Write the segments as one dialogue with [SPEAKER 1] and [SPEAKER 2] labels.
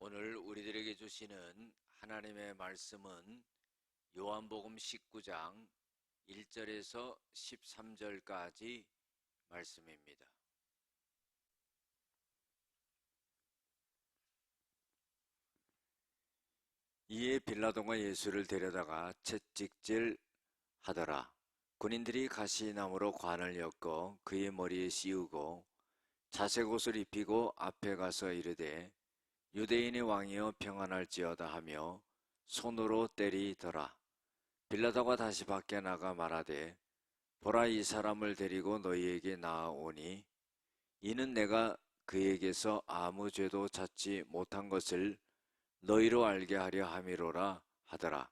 [SPEAKER 1] 오늘 우리들에게 주시는 하나님의 말씀은 요한복음 19장 1절에서 13절까지 말씀입니다. 이에 빌라도가 예수를 데려다가 채찍질 하더라. 군인들이 가시나무로 관을 엮어 그의 머리에 씌우고 자색 옷을 입히고 앞에 가서 이르되 유대인의 왕이여 평안할지어다 하며 손으로 때리더라. 빌라도가 다시 밖에 나가 말하되 보라, 이 사람을 데리고 너희에게 나아오니 이는 내가 그에게서 아무 죄도 찾지 못한 것을 너희로 알게 하려 함이로라 하더라.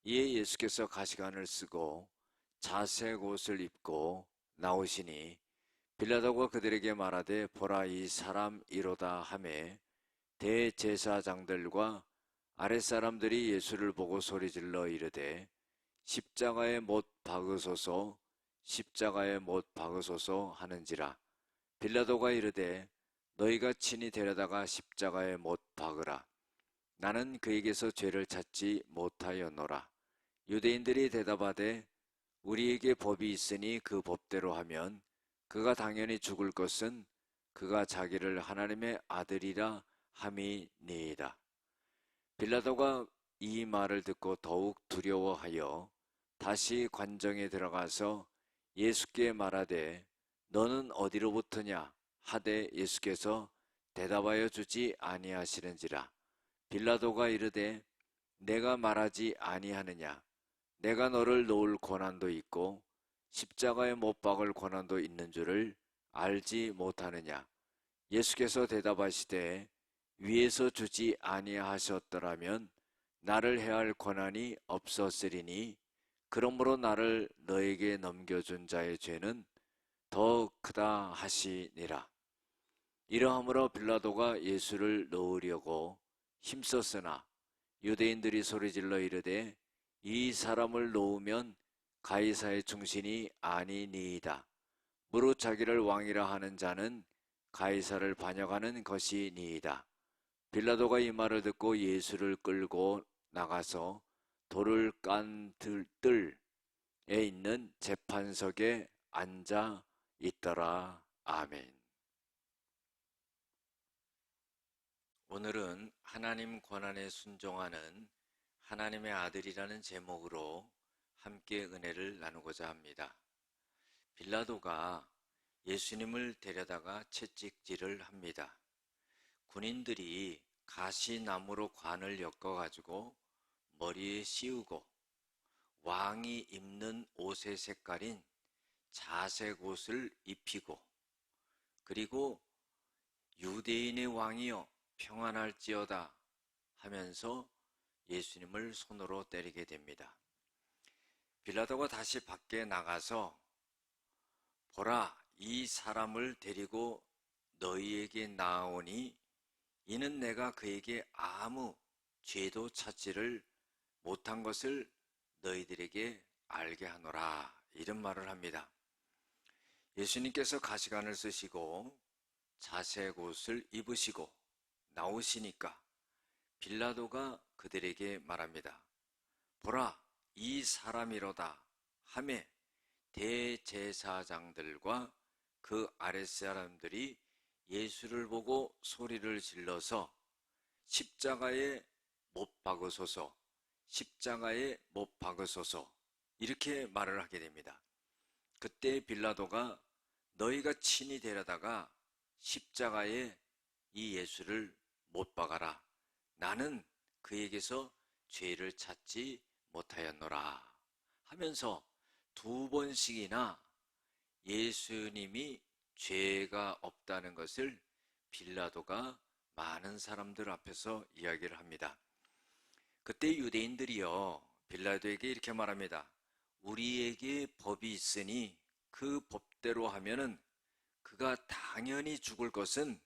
[SPEAKER 1] 이에 예수께서 가시관을 쓰고 자색 옷을 입고 나오시니 빌라도가 그들에게 말하되 보라, 이 사람이로다 하매 대제사장들과 아랫사람들이 예수를 보고 소리질러 이르되 십자가에 못 박으소서, 십자가에 못 박으소서 하는지라. 빌라도가 이르되 너희가 친히 데려다가 십자가에 못 박으라. 나는 그에게서 죄를 찾지 못하였노라. 유대인들이 대답하되 우리에게 법이 있으니 그 법대로 하면 그가 당연히 죽을 것은 그가 자기를 하나님의 아들이라 함이니이다. 빌라도가 이 말을 듣고 더욱 두려워하여 다시 관정에 들어가서 예수께 말하되 너는 어디로부터냐 하되 예수께서 대답하여 주지 아니하시는지라. 빌라도가 이르되 내가 말하지 아니하느냐? 내가 너를 놓을 권한도 있고 십자가에 못 박을 권한도 있는 줄을 알지 못하느냐? 예수께서 대답하시되 위에서 주지 아니하셨더라면 나를 해할 권한이 없었으리니 그러므로 나를 너에게 넘겨준 자의 죄는 더 크다 하시니라. 이러함으로 빌라도가 예수를 놓으려고 힘썼으나 유대인들이 소리질러 이르되 이 사람을 놓으면 가이사의 충신이 아니니이다. 무릇 자기를 왕이라 하는 자는 가이사를 반역하는 것이니이다. 빌라도가 이 말을 듣고 예수를 끌고 나가서 돌을 깐 뜰에 있는 재판석에 앉아 있더라. 아멘. 오늘은 하나님 권한에 순종하는 하나님의 아들이라는 제목으로 함께 은혜를 나누고자 합니다. 빌라도가 예수님을 데려다가 채찍질을 합니다. 군인들이 가시나무로 관을 엮어가지고 머리에 씌우고 왕이 입는 옷의 색깔인 자색 옷을 입히고 그리고 유대인의 왕이여 평안할지어다 하면서 예수님을 손으로 때리게 됩니다. 빌라도가 다시 밖에 나가서 보라, 이 사람을 데리고 너희에게 나아오니 이는 내가 그에게 아무 죄도 찾지를 못한 것을 너희들에게 알게 하노라, 이런 말을 합니다. 예수님께서 가시관을 쓰시고 자색 옷을 입으시고 나오시니까 빌라도가 그들에게 말합니다. 보라, 이 사람이로다 하매 대제사장들과 그 아랫사람들이 예수를 보고 소리를 질러서 십자가에 못 박으소서, 십자가에 못 박으소서 이렇게 말을 하게 됩니다. 그때 빌라도가 너희가 친히 데려다가 십자가에 이 예수를 못 박아라. 나는 그에게서 죄를 찾지 못하였노라 하면서 두 번씩이나 예수님이 죄가 없다는 것을 빌라도가 많은 사람들 앞에서 이야기를 합니다. 그때 유대인들이요 빌라도에게 이렇게 말합니다. 우리에게 법이 있으니 그 법대로 하면은 그가 당연히 죽을 것은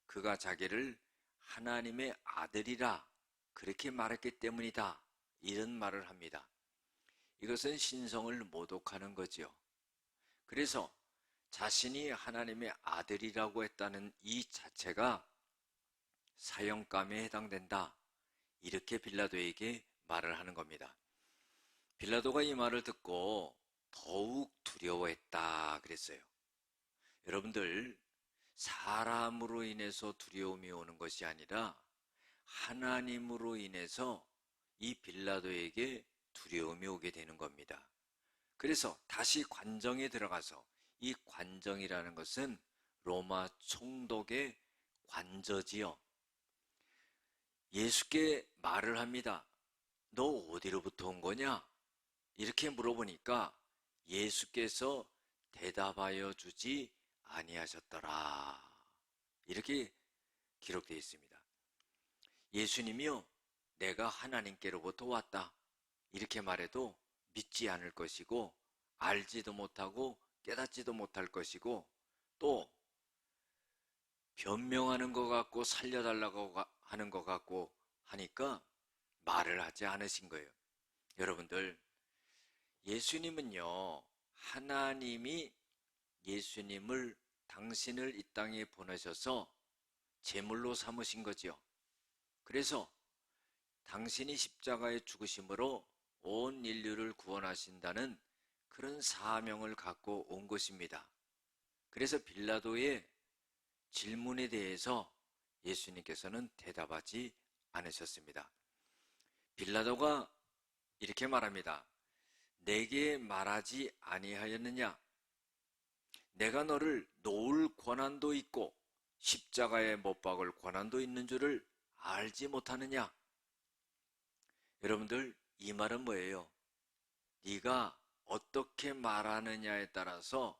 [SPEAKER 1] 그가 자기를 하나님의 아들이라 그렇게 말했기 때문이다, 이런 말을 합니다. 이것은 신성을 모독하는 거죠. 그래서 자신이 하나님의 아들이라고 했다는 이 자체가 사형감에 해당된다. 이렇게 빌라도에게 말을 하는 겁니다. 빌라도가 이 말을 듣고 더욱 두려워했다 그랬어요. 여러분들, 사람으로 인해서 두려움이 오는 것이 아니라 하나님으로 인해서 이 빌라도에게 두려움이 오게 되는 겁니다. 그래서 다시 관정에 들어가서, 이 관정이라는 것은 로마 총독의 관저지요. 예수께 말을 합니다. 너 어디로부터 온 거냐? 이렇게 물어보니까 예수께서 대답하여 주지 아니하셨더라. 이렇게 기록되어 있습니다. 예수님이요, 내가 하나님께로부터 왔다. 이렇게 말해도 믿지 않을 것이고, 알지도 못하고 깨닫지도 못할 것이고, 또 변명하는 것 같고 살려달라고 하는 것 같고 하니까 말을 하지 않으신 거예요. 여러분들, 예수님은요, 하나님이 예수님을, 당신을 이 땅에 보내셔서 제물로 삼으신 거지요. 그래서 당신이 십자가에 죽으심으로 온 인류를 구원하신다는 그런 사명을 갖고 온 것입니다. 그래서 빌라도의 질문에 대해서 예수님께서는 대답하지 않으셨습니다. 빌라도가 이렇게 말합니다. 내게 말하지 아니하였느냐? 내가 너를 놓을 권한도 있고 십자가에 못 박을 권한도 있는 줄을 알지 못하느냐? 여러분들, 이 말은 뭐예요? 네가 어떻게 말하느냐에 따라서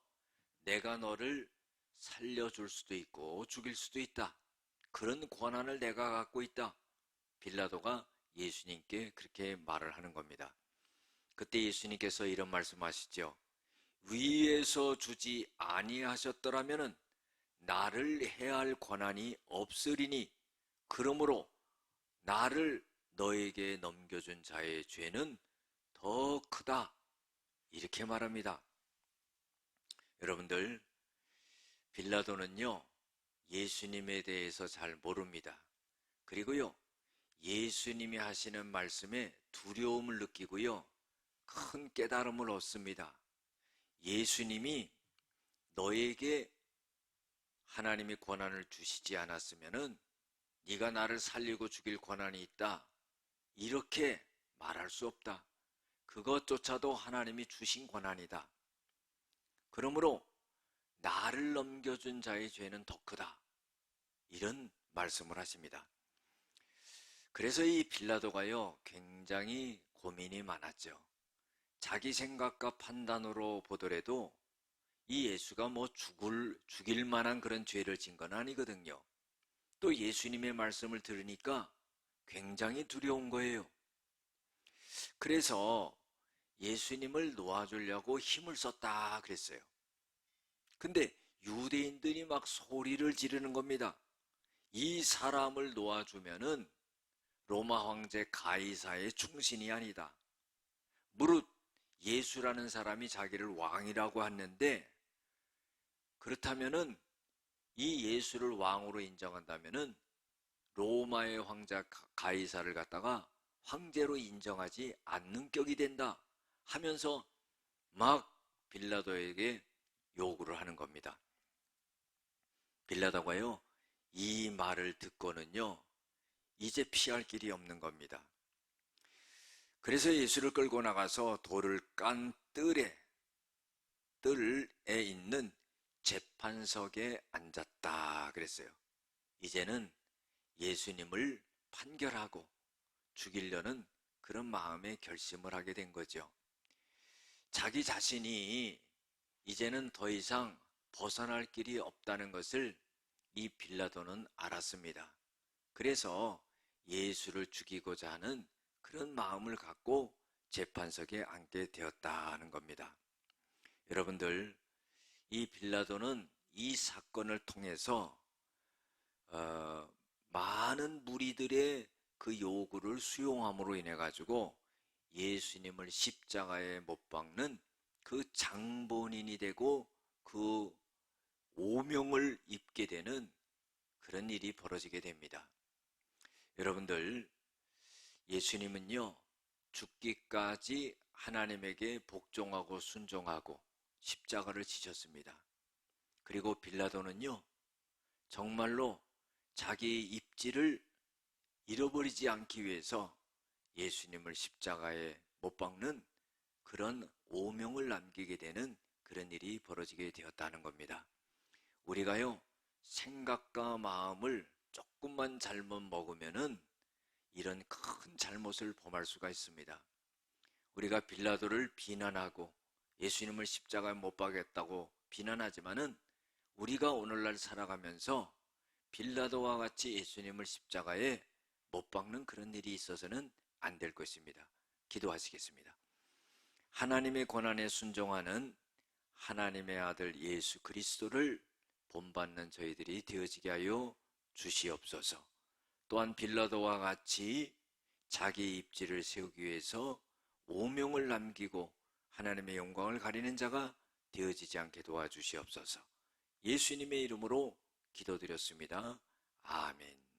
[SPEAKER 1] 내가 너를 살려줄 수도 있고 죽일 수도 있다. 그런 권한을 내가 갖고 있다. 빌라도가 예수님께 그렇게 말을 하는 겁니다. 그때 예수님께서 이런 말씀하시죠. 위에서 주지 아니하셨더라면은 나를 해할 권한이 없으리니 그러므로 나를 너에게 넘겨준 자의 죄는 더 크다. 이렇게 말합니다. 여러분들, 빌라도는요, 예수님에 대해서 잘 모릅니다. 그리고요, 예수님이 하시는 말씀에 두려움을 느끼고요, 큰 깨달음을 얻습니다. 예수님이 너에게 하나님이 권한을 주시지 않았으면은 네가 나를 살리고 죽일 권한이 있다. 이렇게 말할 수 없다. 그것조차도 하나님이 주신 권한이다. 그러므로 나를 넘겨준 자의 죄는 더 크다. 이런 말씀을 하십니다. 그래서 이 빌라도가요, 굉장히 고민이 많았죠. 자기 생각과 판단으로 보더라도 이 예수가 뭐 죽일 만한 그런 죄를 진 건 아니거든요. 또 예수님의 말씀을 들으니까 굉장히 두려운 거예요. 그래서 예수님을 놓아주려고 힘을 썼다 그랬어요. 근데 유대인들이 막 소리를 지르는 겁니다. 이 사람을 놓아주면은 로마 황제 가이사의 충신이 아니다. 무릇 예수라는 사람이 자기를 왕이라고 했는데, 그렇다면은 이 예수를 왕으로 인정한다면은 로마의 황제 가이사를 갖다가 황제로 인정하지 않는 격이 된다 하면서 막 빌라도에게 요구를 하는 겁니다. 빌라도가요, 이 말을 듣고는요, 이제 피할 길이 없는 겁니다. 그래서 예수를 끌고 나가서 돌을 깐 뜰에 있는 재판석에 앉았다 그랬어요. 이제는 예수님을 판결하고 죽이려는 그런 마음의 결심을 하게 된 거죠. 자기 자신이 이제는 더 이상 벗어날 길이 없다는 것을 이 빌라도는 알았습니다. 그래서 예수를 죽이고자 하는 그런 마음을 갖고 재판석에 앉게 되었다는 겁니다. 여러분들, 이 빌라도는 이 사건을 통해서 많은 무리들의 그 요구를 수용함으로 인해 가지고 예수님을 십자가에 못 박는 그 장본인이 되고 그 오명을 입게 되는 그런 일이 벌어지게 됩니다. 여러분들, 예수님은요, 죽기까지 하나님에게 복종하고 순종하고 십자가를 지셨습니다. 그리고 빌라도는요, 정말로 자기의 입지를 잃어버리지 않기 위해서 예수님을 십자가에 못 박는 그런 오명을 남기게 되는 그런 일이 벌어지게 되었다는 겁니다. 우리가요, 생각과 마음을 조금만 잘못 먹으면은 이런 큰 잘못을 범할 수가 있습니다. 우리가 빌라도를 비난하고 예수님을 십자가에 못 박겠다고 비난하지만은 우리가 오늘날 살아가면서 빌라도와 같이 예수님을 십자가에 못 박는 그런 일이 있어서는 안 될 것입니다. 기도하시겠습니다. 하나님의 권한에 순종하는 하나님의 아들 예수 그리스도를 본받는 저희들이 되어지게 하여 주시옵소서. 또한 빌라도와 같이 자기 입지를 세우기 위해서 오명을 남기고 하나님의 영광을 가리는 자가 되어지지 않게 도와주시옵소서. 예수님의 이름으로 기도드렸습니다. 아멘.